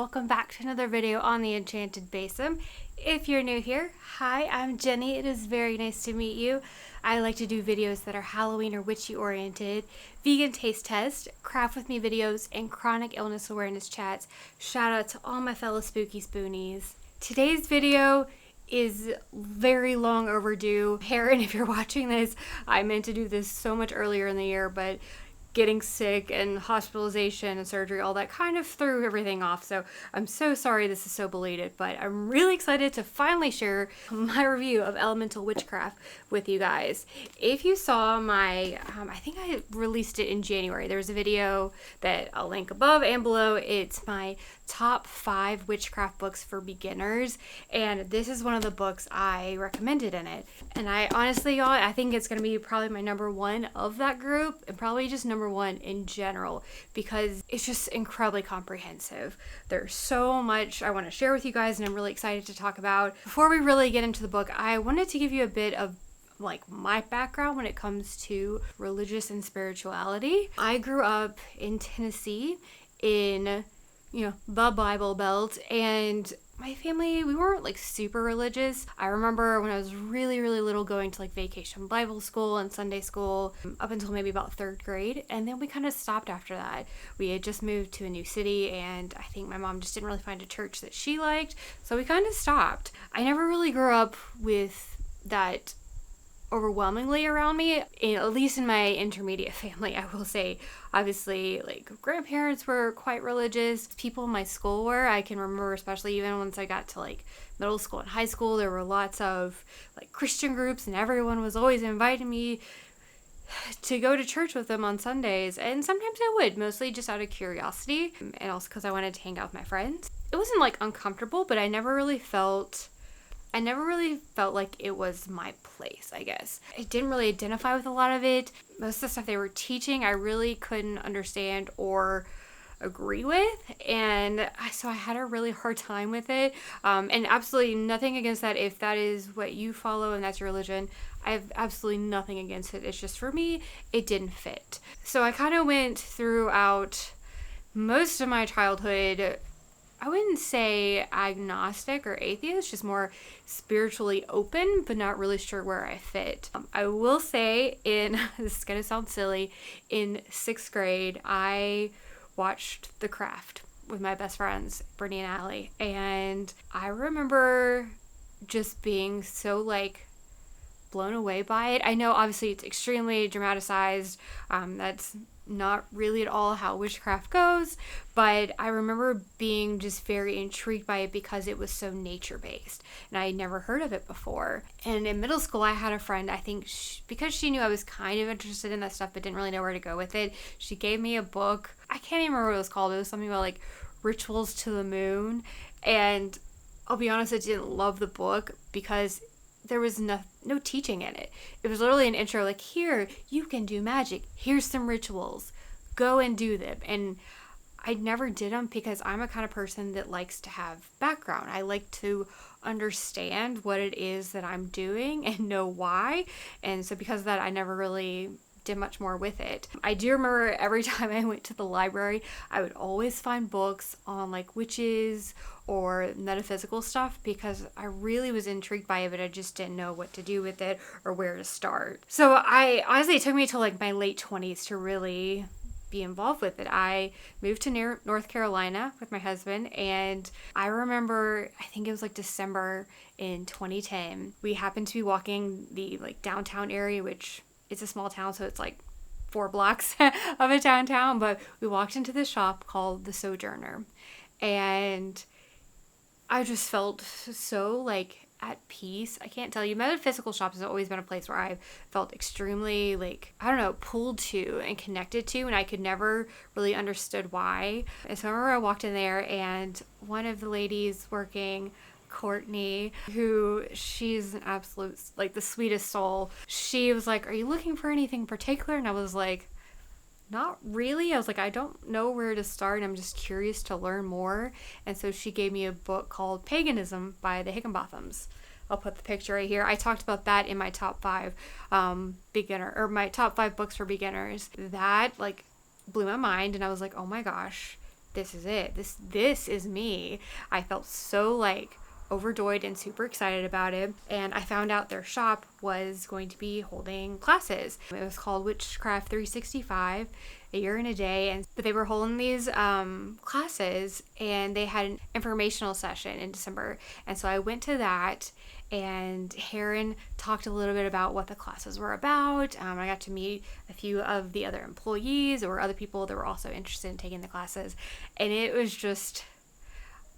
welcome back to another video on the Enchanted Basin. If you're new here, hi, I'm Jenny. It is very nice to meet you. I like to do videos that are Halloween or witchy oriented, vegan taste test, craft with me videos, and chronic illness awareness chats. Shout out to all my fellow spooky spoonies. Today's video is very long overdue. Heron, if you're watching this, I meant to do this so much earlier in the year, but getting sick and hospitalization and surgery, all that kind of threw everything off. So I'm so sorry this is so belated, but I'm really excited to finally share my review of Elemental Witchcraft with you guys. If you saw my, I think I released it in January. There's a video that I'll link above and below. It's my top 5 witchcraft books for beginners, and this is one of the books I recommended in it. And I honestly, y'all, I think it's going to be probably my number 1 of that group, and probably just number 1 in general, because it's just incredibly comprehensive. There's so much I want to share with you guys, and I'm really excited to talk about. Before we really get into the book, I wanted to give you a bit of my background when it comes to religious and spirituality. I grew up in Tennessee in the Bible Belt, and my family, we weren't super religious. I remember when I was really little going to vacation Bible school and Sunday school up until maybe about 3rd grade, and then we kind of stopped after that. We had just moved to a new city, and I think my mom just didn't really find a church that she liked, so we kind of stopped. I never really grew up with that overwhelmingly around me, at least in my intermediate family. I will say, obviously, grandparents were quite religious. People in my school were. I can remember, especially even once I got to middle school and high school, there were lots of Christian groups, and everyone was always inviting me to go to church with them on Sundays, and sometimes I would, mostly just out of curiosity, and also because I wanted to hang out with my friends. It wasn't uncomfortable, but I never really felt like it was my place, I guess. I didn't really identify with a lot of it. Most of the stuff they were teaching, I really couldn't understand or agree with. And so I had a really hard time with it. And absolutely nothing against that. If that is what you follow and that's your religion, I have absolutely nothing against it. It's just for me, it didn't fit. So I kind of went throughout most of my childhood, I wouldn't say agnostic or atheist, just more spiritually open, but not really sure where I fit. I will say this is going to sound silly, in 6th grade, I watched The Craft with my best friends, Brittany and Allie, and I remember just being so blown away by it. I know obviously it's extremely dramatized. That's not really at all how witchcraft goes, but I remember being just very intrigued by it because it was so nature-based, and I had never heard of it before. And in middle school, I had a friend, I think because she knew I was kind of interested in that stuff but didn't really know where to go with it, she gave me a book. I can't even remember what it was called. It was something about Rituals to the Moon, and I'll be honest, I didn't love the book because there was no teaching in it. It was literally an intro, here, you can do magic. Here's some rituals. Go and do them. And I never did them because I'm a kind of person that likes to have background. I like to understand what it is that I'm doing and know why. And so because of that, I never really did much more with it. I do remember every time I went to the library, I would always find books on witches or metaphysical stuff because I really was intrigued by it, but I just didn't know what to do with it or where to start. So it took me till my late 20s to really be involved with it. I moved to North Carolina with my husband, and I remember, I think it was December in 2010, we happened to be walking the downtown area, which it's a small town, so it's 4 blocks of a downtown, but we walked into this shop called The Sojourner, and I just felt so at peace. I can't tell you, metaphysical shops has always been a place where I've felt extremely pulled to and connected to, and I could never really understood why. And so I remember I walked in there, and one of the ladies working, Courtney, who she's an absolute the sweetest soul, she was are you looking for anything particular? And I was not really. I was I don't know where to start, and I'm just curious to learn more. And so she gave me a book called Paganism by the Higginbothams. I'll put the picture right here. I talked about that in my top 5 my top 5 books for beginners. That blew my mind, and I was oh my gosh, this is it. This is me. I felt so like overjoyed and super excited about it. And I found out their shop was going to be holding classes. It was called Witchcraft 365, a year and a day. But they were holding these classes, and they had an informational session in December. And so I went to that, and Heron talked a little bit about what the classes were about. I got to meet a few of the other employees or other people that were also interested in taking the classes. And it was just,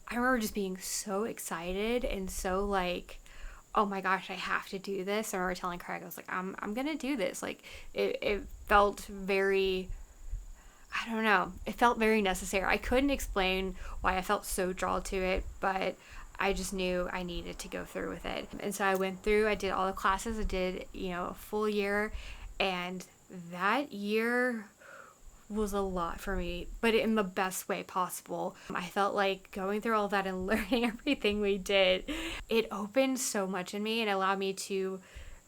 I remember just being so excited and so like, oh my gosh, I have to do this. I remember telling Craig, I was like, I'm going to do this. Like it felt very, I don't know, it felt very necessary. I couldn't explain why I felt so drawn to it, but I just knew I needed to go through with it. And so I went through, I did all the classes, I did, a full year, and that year was a lot for me, but in the best way possible. I felt like going through all that and learning everything we did, it opened so much in me and allowed me to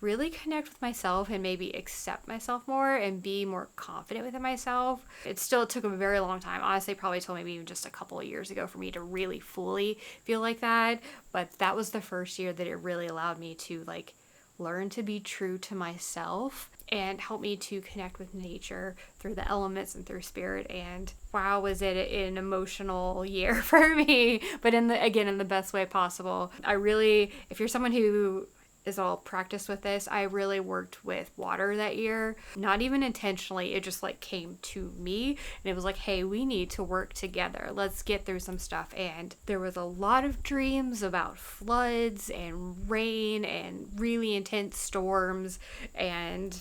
really connect with myself and maybe accept myself more and be more confident within myself. It still took a very long time. Honestly, probably told maybe even just a couple of years ago for me to really fully feel like that. But that was the first year that it really allowed me to like learn to be true to myself and help me to connect with nature through the elements and through spirit. And wow, was it an emotional year for me, but in the best way possible. I really, if you're someone who is all practiced with this, I really worked with water that year. Not even intentionally, it just like came to me and it was like, hey, we need to work together. Let's get through some stuff. And there was a lot of dreams about floods and rain and really intense storms. And,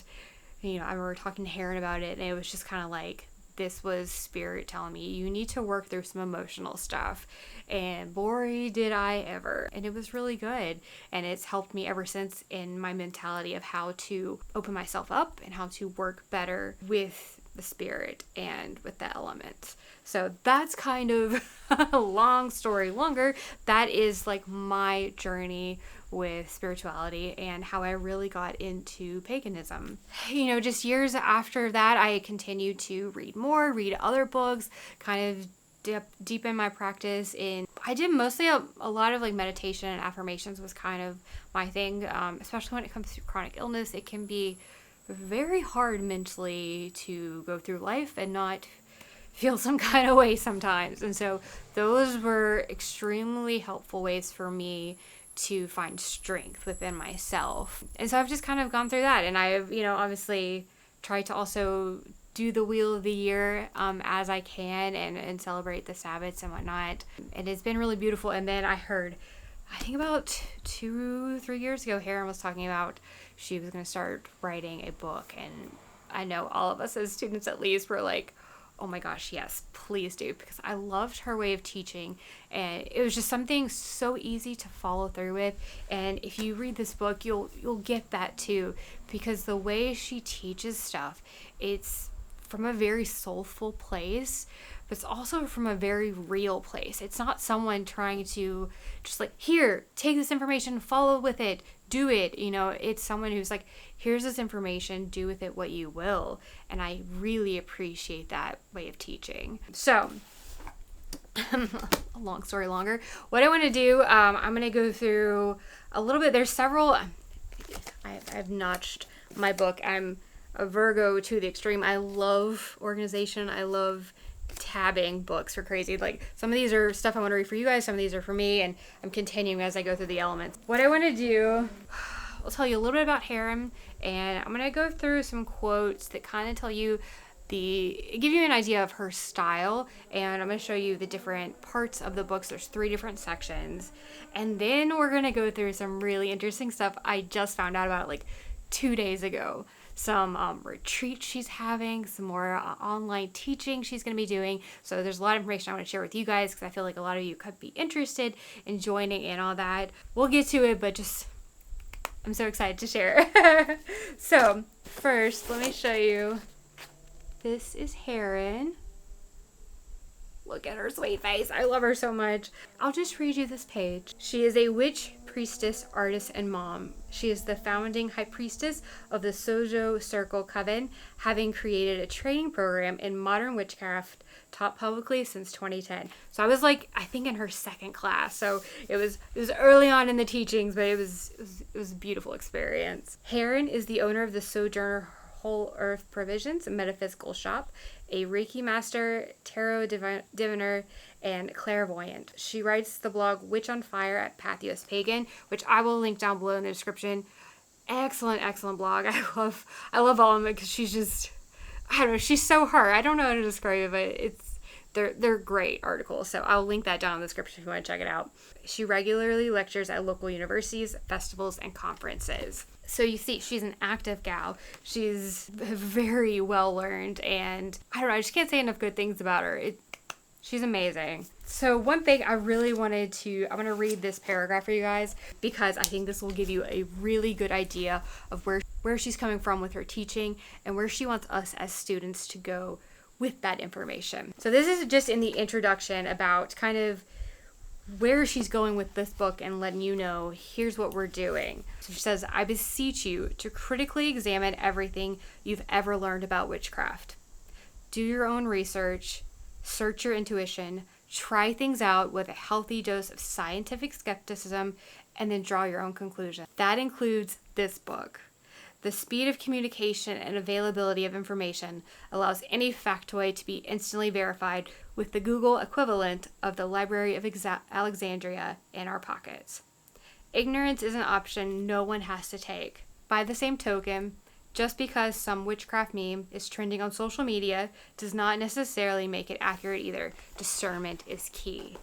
I remember talking to Heron about it, and it was just kind of like, this was spirit telling me, you need to work through some emotional stuff. And boy, did I ever. And it was really good. And it's helped me ever since in my mentality of how to open myself up and how to work better with the spirit and with the elements. So that's kind of a long story longer. That is like my journey with spirituality and how I really got into paganism. Just years after that, I continued to read other books, kind of deepen my practice in. I did mostly a lot of like meditation and affirmations was kind of my thing, especially when it comes to chronic illness. It can be very hard mentally to go through life and not feel some kind of way sometimes. And so those were extremely helpful ways for me to find strength within myself. And so I've just kind of gone through that. And I've, obviously tried to also do the wheel of the year as I can and celebrate the Sabbats and whatnot. And it's been really beautiful. And then I heard, I think about 2-3 years ago, Heron was talking about she was going to start writing a book. And I know all of us as students at least were like, oh my gosh, yes, please do, because I loved her way of teaching, and it was just something so easy to follow through with. And if you read this book, you'll get that too, because the way she teaches stuff, it's from a very soulful place, but it's also from a very real place. It's not someone trying to just like, here, take this information, follow with it, do it. It's someone who's like, here's this information, do with it what you will. And I really appreciate that way of teaching. So, a long story longer. What I want to do, I'm going to go through a little bit. There's several, I've notched my book. I'm a Virgo to the extreme. I love organization. I love tabbing books for crazy. Like, some of these are stuff I want to read for you guys, some of these are for me, and I'm continuing as I go through the elements. What I want to do, I'll tell you a little bit about Heron, and I'm going to go through some quotes that kind of tell you give you an idea of her style, and I'm going to show you the different parts of the books. There's 3 different sections, and then we're going to go through some really interesting stuff I just found out about like 2 days ago. Some retreats she's having, some more online teaching she's going to be doing. So there's a lot of information I want to share with you guys because I feel like a lot of you could be interested in joining in all that. We'll get to it, but just, I'm so excited to share. So first, let me show you. This is Heron. Look at her sweet face. I love her so much. I'll just read you this page. She is a witch, priestess, artist, and mom. She is the founding high priestess of the Sojo Circle Coven, having created a training program in modern witchcraft taught publicly since 2010. So I was like, I think in her second class. So it was early on in the teachings, but it was a beautiful experience. Heron is the owner of the Sojourner Whole Earth Provisions, a metaphysical shop, a Reiki master, tarot diviner, and clairvoyant. She writes the blog Witch on Fire at Pathos Pagan, which I will link down below in the description. Excellent blog. I love all of them because she's just, I don't know, she's so her. I don't know how to describe it, but they're great articles. So I'll link that down in the description if you want to check it out. She regularly lectures at local universities, festivals, and conferences. So you see, she's an active gal. She's very well learned, and I don't know, I just can't say enough good things about her. She's amazing. So one thing I really want to read this paragraph for you guys because I think this will give you a really good idea of where she's coming from with her teaching and where she wants us as students to go with that information. So this is just in the introduction about kind of where she's going with this book and letting you know, here's what we're doing. So she says, I beseech you to critically examine everything you've ever learned about witchcraft. Do your own research, search your intuition, try things out with a healthy dose of scientific skepticism, and then draw your own conclusion. That includes this book. The speed of communication and availability of information allows any factoid to be instantly verified with the Google equivalent of the Library of Alexandria in our pockets. Ignorance is an option no one has to take. By the same token, just because some witchcraft meme is trending on social media does not necessarily make it accurate either. Discernment is key.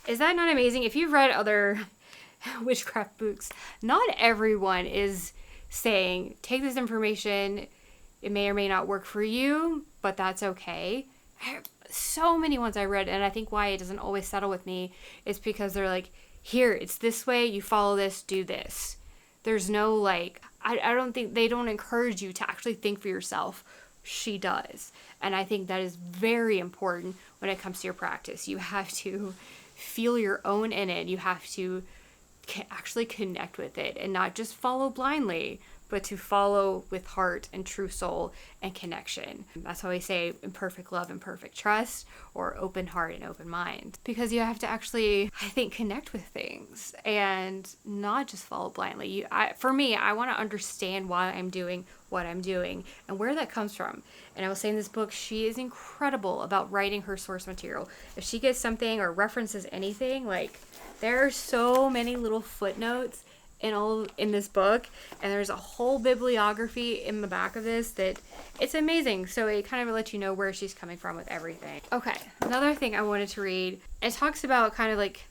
Is that not amazing? If you've read other witchcraft books, not everyone is saying, take this information, it may or may not work for you, but that's okay. So many ones I read, and I think why it doesn't always settle with me is because they're like, here, it's this way, you follow this, do this. There's no like, I don't think, they don't encourage you to actually think for yourself. She does. And I think that is very important when it comes to your practice. You have to feel your own in it. You have to actually connect with it and not just follow blindly, but to follow with heart and true soul and connection. That's why we say in perfect love and perfect trust, or open heart and open mind, because you have to actually, I think, connect with things and not just follow blindly. For me, I want to understand why I'm doing what I'm doing and where that comes from. And I will say in this book, she is incredible about writing her source material. If she gets something or references anything, like, there are so many little footnotes in this book, and there's a whole bibliography in the back of this that it's amazing. So it kind of lets you know where she's coming from with everything. Okay, another thing I wanted to read, it talks about kind of like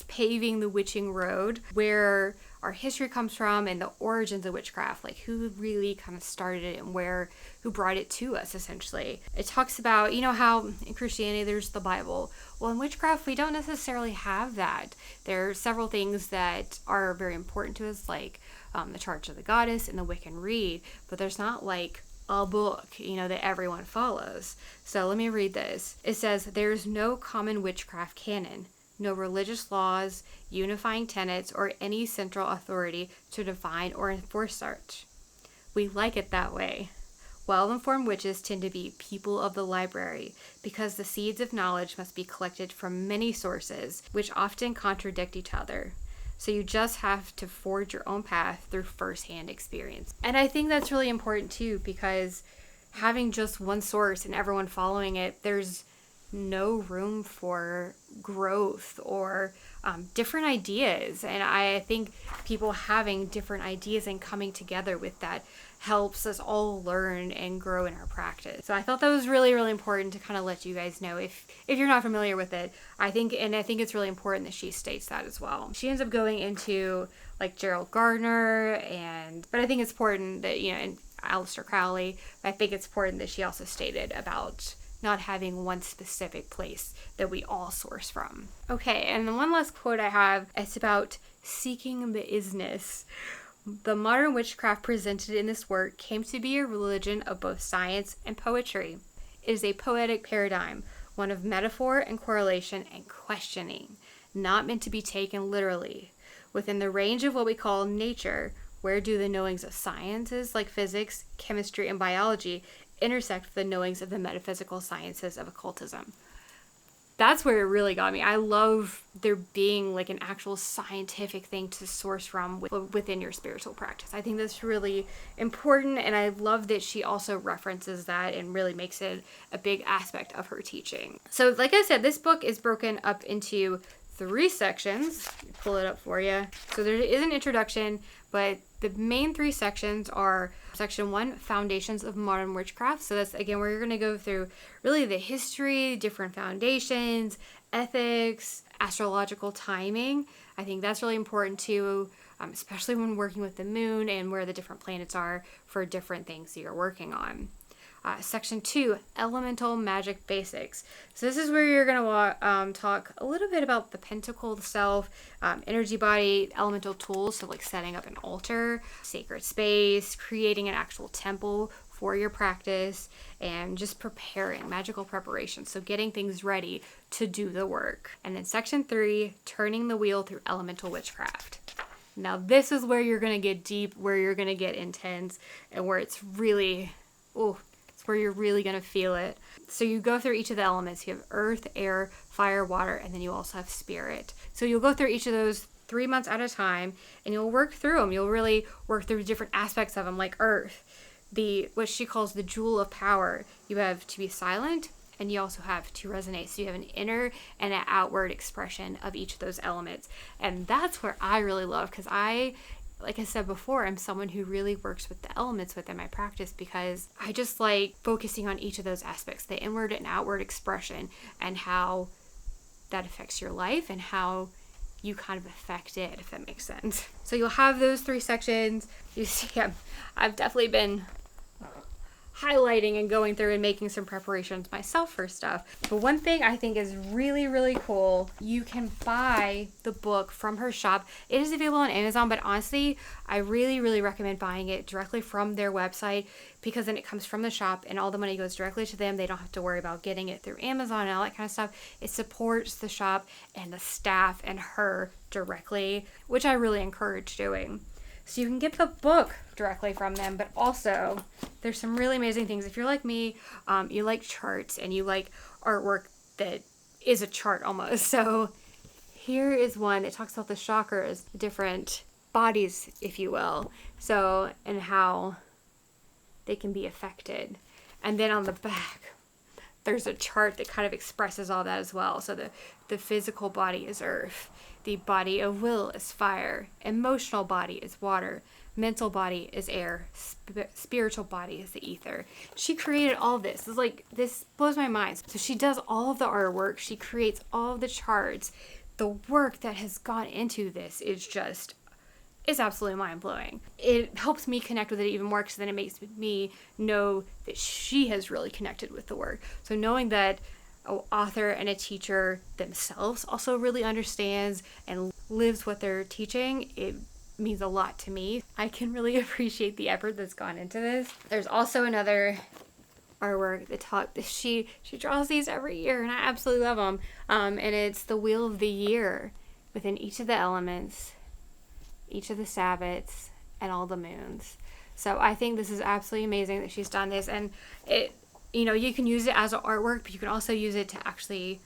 paving the witching road, where our history comes from and the origins of witchcraft, like who really kind of started it and who brought it to us, essentially. It talks about, you know how in Christianity there's the Bible. Well, in witchcraft we don't necessarily have that. There are several things that are very important to us, like the Charge of the Goddess and the Wiccan Rede, but there's not like a book, that everyone follows. So let me read this. It says, there's no common witchcraft canon, no religious laws, unifying tenets, or any central authority to define or enforce such. We like it that way. Well-informed witches tend to be people of the library because the seeds of knowledge must be collected from many sources, which often contradict each other. So you just have to forge your own path through first-hand experience. And I think that's really important too, because having just one source and everyone following it, there's no room for growth or different ideas. And I think people having different ideas and coming together with that helps us all learn and grow in our practice. So I thought that was really, really important to kind of let you guys know if you're not familiar with it. I think it's really important that she states that as well. She ends up going into like Gerald Gardner, but I think it's important that, and Aleister Crowley, but I think it's important that she also stated about not having one specific place that we all source from. Okay, and the one last quote I have, it's about seeking the isness. The modern witchcraft presented in this work came to be a religion of both science and poetry. It is a poetic paradigm, one of metaphor and correlation and questioning, not meant to be taken literally. Within the range of what we call nature, where do the knowings of sciences like physics, chemistry, and biology intersect with the knowings of the metaphysical sciences of occultism? That's where it really got me. I love there being like an actual scientific thing to source from within your spiritual practice. I think that's really important, and I love that she also references that and really makes it a big aspect of her teaching. So like I said, this book is broken up into 3 sections. Pull it up for you. So there is an introduction, but the main 3 sections are section 1, Foundations of Modern Witchcraft. So that's, again, where you're going to go through really the history, different foundations, ethics, astrological timing. I think that's really important too, especially when working with the moon and where the different planets are for different things that you're working on. Section 2, Elemental Magic Basics. So this is where you're going to talk a little bit about the Pentacle itself, energy body, elemental tools, so like setting up an altar, sacred space, creating an actual temple for your practice, and just preparing, magical preparation, so getting things ready to do the work. And then Section 3, Turning the Wheel through Elemental Witchcraft. Now this is where you're going to get deep, where you're going to get intense, and where it's really, where you're really going to feel it. So you go through each of the elements. You have earth, air, fire, water, and then you also have spirit. So you'll go through each of those 3 months at a time, and you'll work through them. You'll really work through different aspects of them, like earth, what she calls the jewel of power. You have to be silent, and you also have to resonate. So you have an inner and an outward expression of each of those elements. And that's where I really love, because like I said before, I'm someone who really works with the elements within my practice, because I just like focusing on each of those aspects, the inward and outward expression, and how that affects your life and how you kind of affect it, if that makes sense. So you'll have those 3 sections. You see, I've definitely been highlighting and going through and making some preparations myself for stuff. But one thing I think is really, really cool, you can buy the book from her shop. It is available on Amazon, but honestly, I really, really recommend buying it directly from their website, because then it comes from the shop and all the money goes directly to them. They don't have to worry about getting it through Amazon and all that kind of stuff. It supports the shop and the staff and her directly, which I really encourage doing. So you can get the book directly from them, but also there's some really amazing things. If you're like me, you like charts and you like artwork that is a chart almost. So here is one that talks about the chakras, different bodies, if you will. So, and how they can be affected. And then on the back, there's a chart that kind of expresses all that as well. So the physical body is earth. The body of will is fire. Emotional body is water. Mental body is air. Spiritual body is the ether. She created all this. It's like, this blows my mind. So she does all of the artwork. She creates all of the charts. The work that has gone into this is just, it's absolutely mind-blowing. It helps me connect with it even more, because then it makes me know that she has really connected with the work. So knowing that an author and a teacher themselves also really understands and lives what they're teaching, it means a lot to me. I can really appreciate the effort that's gone into this. There's also another artwork that she draws these every year, and I absolutely love them. And it's the Wheel of the Year within each of the elements, each of the Sabbats, and all the moons. So I think this is absolutely amazing that she's done this, and you can use it as an artwork, but you can also use it to actually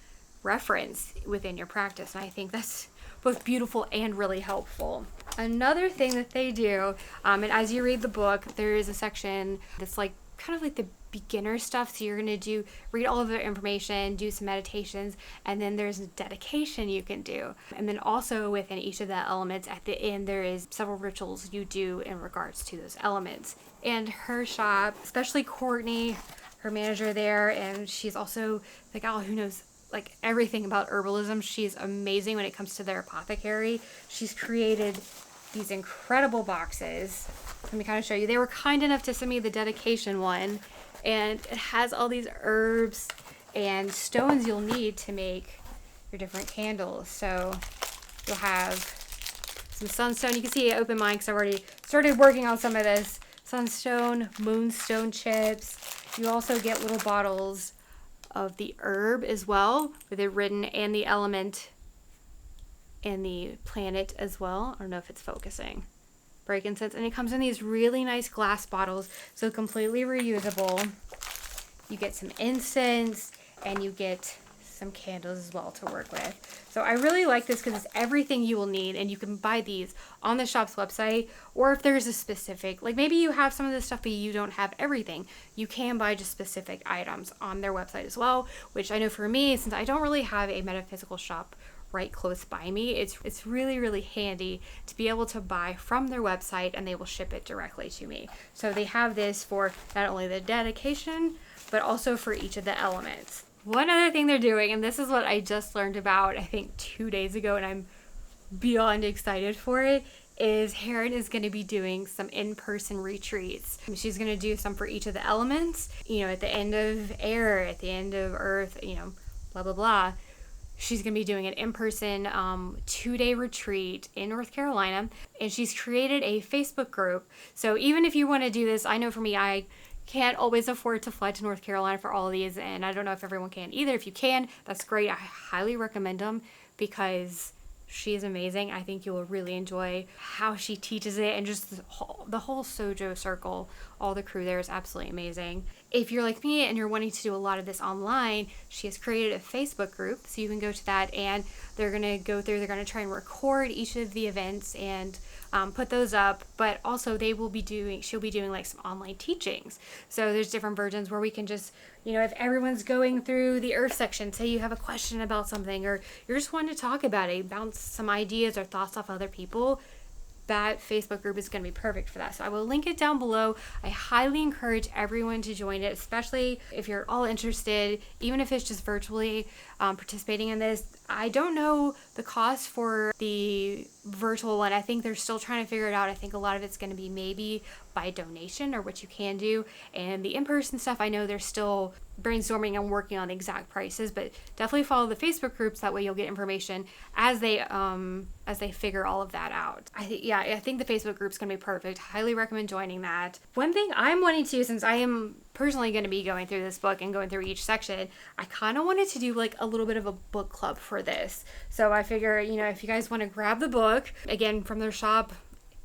reference within your practice. And I think that's both beautiful and really helpful. Another thing that they do, and as you read the book, there is a section that's like kind of like the beginner stuff. So you're going to read all of the information, do some meditations, and then there's a dedication you can do. And then also within each of the elements at the end, there is several rituals you do in regards to those elements. And her shop, especially Courtney, her manager there, and she's also the gal who knows like everything about herbalism. She's amazing when it comes to their apothecary. She's created these incredible boxes. Let me kind of show you. They were kind enough to send me the dedication one, and it has all these herbs and stones you'll need to make your different candles. So you'll have some sunstone. You can see I opened mine because I've already started working on some of this. Sunstone, moonstone chips. You also get little bottles of the herb as well, with it written, and the element and the planet as well. I don't know if it's focusing. frankincense, and it comes in these really nice glass bottles, so completely reusable. You get some incense, and you get some candles as well to work with. So I really like this because it's everything you will need, and you can buy these on the shop's website, or if there's a specific, like maybe you have some of this stuff but you don't have everything, you can buy just specific items on their website as well, which I know for me, since I don't really have a metaphysical shop right close by me, it's really, really handy to be able to buy from their website, and they will ship it directly to me. So they have this for not only the dedication, but also for each of the elements. One other thing they're doing, and this is what I just learned about, I think 2 days ago, and I'm beyond excited for it, is Heron is going to be doing some in-person retreats. She's going to do some for each of the elements, at the end of air, at the end of earth, blah, blah, blah. She's going to be doing an in-person 2-day retreat in North Carolina, and she's created a Facebook group. So even if you want to do this, I know for me, I can't always afford to fly to North Carolina for all of these, and I don't know if everyone can either. If you can, that's great. I highly recommend them because she is amazing. I think you will really enjoy how she teaches it, and just the whole Sojo circle, all the crew there is absolutely amazing. If you're like me and you're wanting to do a lot of this online, she has created a Facebook group, so you can go to that, and they're going to try and record each of the events and put those up, but also she'll be doing like some online teachings. So there's different versions where we can just, if everyone's going through the earth section, say you have a question about something, or you're just wanting to talk about it, bounce some ideas or thoughts off other people, that Facebook group is going to be perfect for that. So I will link it down below. I highly encourage everyone to join it, especially if you're all interested, even if it's just virtually participating in this. I don't know the cost for the virtual one. I think they're still trying to figure it out. I think a lot of it's going to be maybe by donation or what you can do. And the in-person stuff, I know they're still brainstorming and working on the exact prices, but definitely follow the Facebook groups. That way you'll get information as they figure all of that out. I think the Facebook group's going to be perfect. Highly recommend joining that. One thing I'm wanting to, since I am personally going to be going through this book and going through each section, I kind of wanted to do like a little bit of a book club for this. So I figure, if you guys want to grab the book, again, from their shop,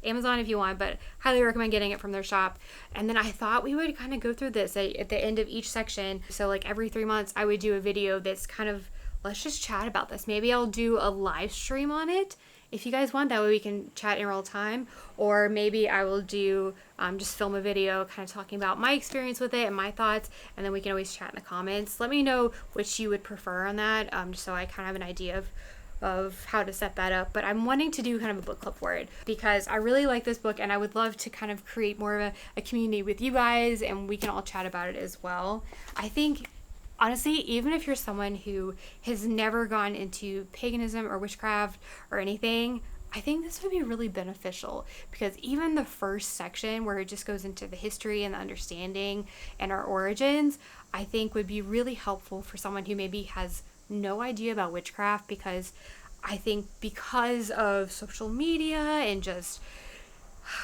Amazon if you want, but highly recommend getting it from their shop. And then I thought we would kind of go through this at the end of each section. So like every 3 months, I would do a video that's kind of, let's just chat about this. Maybe I'll do a live stream on it if you guys want. That way we can chat in real time. Or maybe I will do just film a video kind of talking about my experience with it and my thoughts, and then we can always chat in the comments. Let me know which you would prefer on that, just so I kind of have an idea of how to set that up. But I'm wanting to do kind of a book club for it because I really like this book, and I would love to kind of create more of a community with you guys, and we can all chat about it as well. I think honestly, even if you're someone who has never gone into paganism or witchcraft or anything, I think this would be really beneficial, because even the first section where it just goes into the history and the understanding and our origins, I think would be really helpful for someone who maybe has no idea about witchcraft, because I think because of social media and just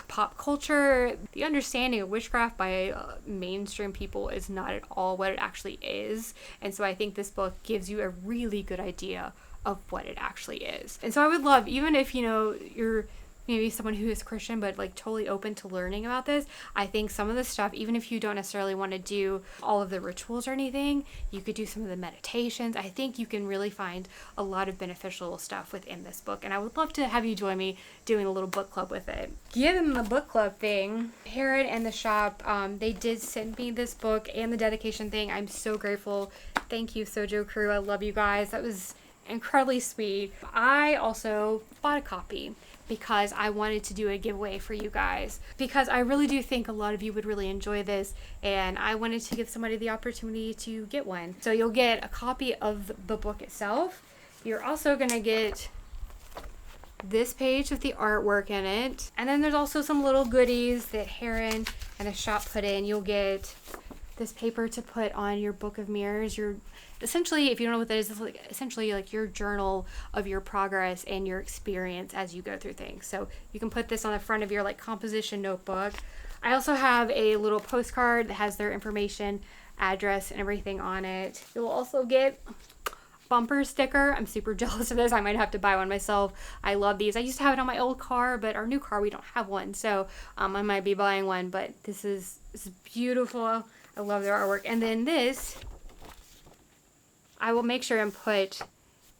pop culture, the understanding of witchcraft by mainstream people is not at all what it actually is. And so I think this book gives you a really good idea of what it actually is. And so I would love, even if you're maybe someone who is Christian but like totally open to learning about this, I think some of the stuff, even if you don't necessarily want to do all of the rituals or anything, you could do some of the meditations. I think you can really find a lot of beneficial stuff within this book, and I would love to have you join me doing a little book club with it. Given the book club thing, Heron and the shop, they did send me this book and the dedication thing. I'm so grateful. Thank you, Sojo crew. I love you guys. That was incredibly sweet. I also bought a copy because I wanted to do a giveaway for you guys, because I really do think a lot of you would really enjoy this, and I wanted to give somebody the opportunity to get one. So you'll get a copy of the book itself. You're also going to get this page with the artwork in it, and then there's also some little goodies that Heron and the shop put in. You'll get this paper to put on your book of mirrors. Essentially, if you don't know what that is, it's like essentially like your journal of your progress and your experience as you go through things. So you can put this on the front of your like composition notebook. I also have a little postcard that has their information, address, and everything on it. You'll also get bumper sticker. I'm super jealous of this. I might have to buy one myself. I love these. I used to have it on my old car, but our new car, we don't have one. So I might be buying one, but this is beautiful. I love their artwork. And then this, I will make sure and put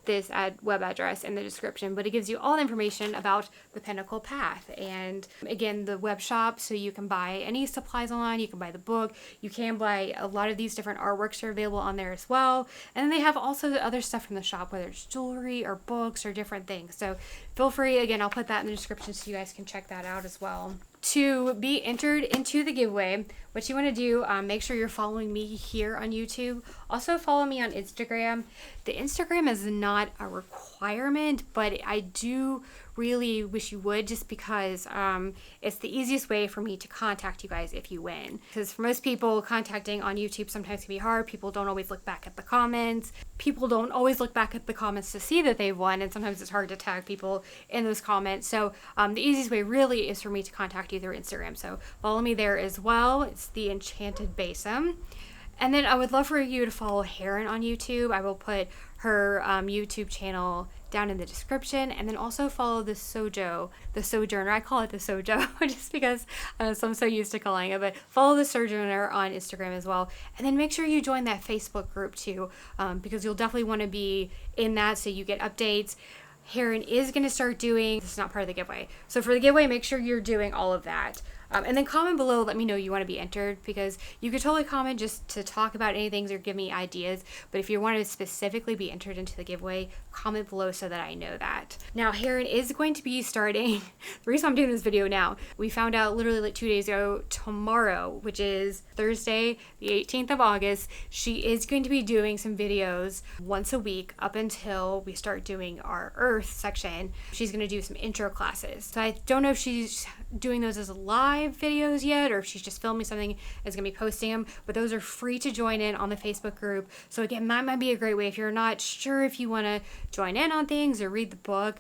this web address in the description, but it gives you all the information about the Pentacle Path, and again, the web shop, so you can buy any supplies online. You can buy the book, you can buy a lot of these different artworks are available on there as well, and then they have also the other stuff from the shop, whether it's jewelry or books or different things. So feel free, again, I'll put that in the description so you guys can check that out as well. To be entered into the giveaway, what you want to do, make sure you're following me here on YouTube. Also follow me on Instagram. The Instagram is not a requirement, but I do really wish you would, just because it's the easiest way for me to contact you guys if you win. Because for most people, contacting on YouTube sometimes can be hard. People don't always look back at the comments. People don't always look back at the comments to see that they've won, and sometimes it's hard to tag people in those comments. So the easiest way really is for me to contact you through Instagram. So follow me there as well. It's the Enchanted Basin. And then I would love for you to follow Heron on YouTube. I will put her YouTube channel down in the description, and then also follow the Sojourner. I call it the Sojo just because so I'm so used to calling it, but follow the Sojourner on Instagram as well. And then make sure you join that Facebook group too, because you'll definitely want to be in that so you get updates. Heron is going to start doing, this is not part of the giveaway, so for the giveaway, make sure you're doing all of that. And then comment below, let me know you want to be entered, because you could totally comment just to talk about anything or give me ideas, but if you want to specifically be entered into the giveaway, comment below so that I know that. Now, Heron is going to be starting, the reason I'm doing this video now, we found out literally like 2 days ago, tomorrow, which is Thursday, the 18th of August, she is going to be doing some videos once a week up until we start doing our Earth section. She's going to do some intro classes. So I don't know if she's doing those as live videos yet, or if she's just filming something and is going to be posting them, but those are free to join in on the Facebook group. So again, that might be a great way if you're not sure if you want to join in on things or read the book.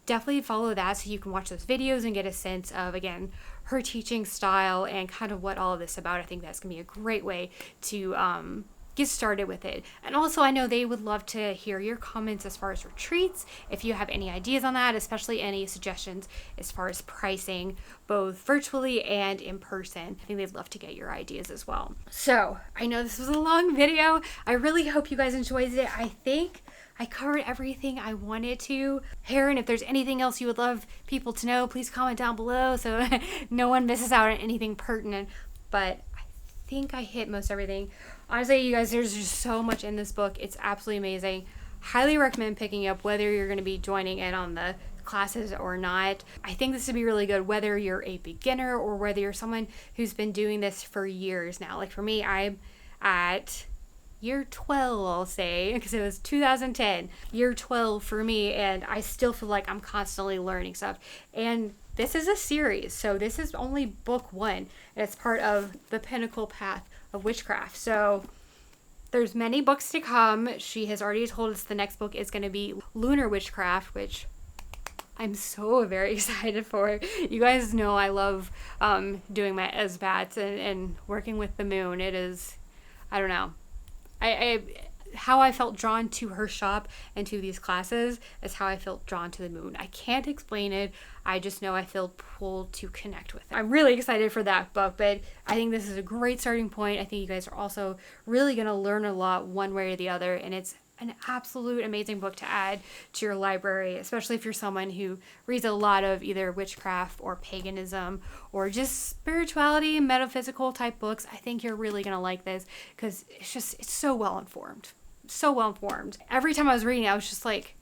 Definitely follow that so you can watch those videos and get a sense of, again, her teaching style and kind of what all of this is about. I think that's going to be a great way to get started with it. And also, I know they would love to hear your comments as far as retreats, if you have any ideas on that, especially any suggestions as far as pricing, both virtually and in person. I think they'd love to get your ideas as well. So I know this was a long video. I really hope you guys enjoyed it. I think I covered everything I wanted to. Heron, if there's anything else you would love people to know, please comment down below so no one misses out on anything pertinent. But I think I hit most everything. Honestly, you guys, there's just so much in this book. It's absolutely amazing. Highly recommend picking up, whether you're going to be joining in on the classes or not. I think this would be really good whether you're a beginner or whether you're someone who's been doing this for years now. Like for me, I'm at year 12, I'll say, because it was 2010. Year 12 for me, and I still feel like I'm constantly learning stuff. And this is a series, so this is only book 1, and it's part of the Pentacle Path of Witchcraft. So there's many books to come. She has already told us the next book is going to be Lunar Witchcraft, which I'm so very excited for. You guys know I love doing my SBATs and working with the moon. It is, I don't know. How I felt drawn to her shop and to these classes is how I felt drawn to the moon. I can't explain it. I just know I feel pulled to connect with it. I'm really excited for that book, but I think this is a great starting point. I think you guys are also really going to learn a lot one way or the other, and it's an absolute amazing book to add to your library, especially if you're someone who reads a lot of either witchcraft or paganism or just spirituality, metaphysical type books. I think you're really going to like this because it's so well informed. So well informed. Every time I was reading, I was just like,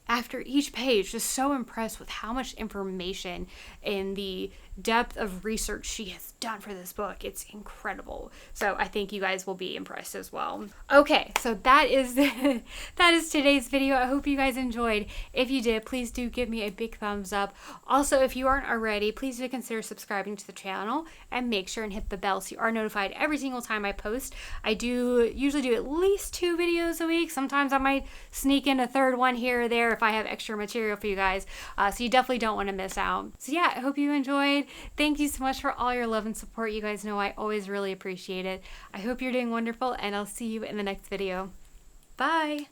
after each page, just so impressed with how much information and the depth of research she has done for this book. It's incredible. So I think you guys will be impressed as well. Okay, so that is that is today's video. I hope you guys enjoyed. If you did, please do give me a big thumbs up. Also, if you aren't already, please do consider subscribing to the channel and make sure and hit the bell so you are notified every single time I post. I do usually do at least 2 videos a week. Sometimes I might sneak in a third one here or there if I have extra material for you guys. So you definitely don't want to miss out. So yeah, I hope you enjoyed. Thank you so much for all your love and support. You guys know I always really appreciate it. I hope you're doing wonderful, and I'll see you in the next video. Bye!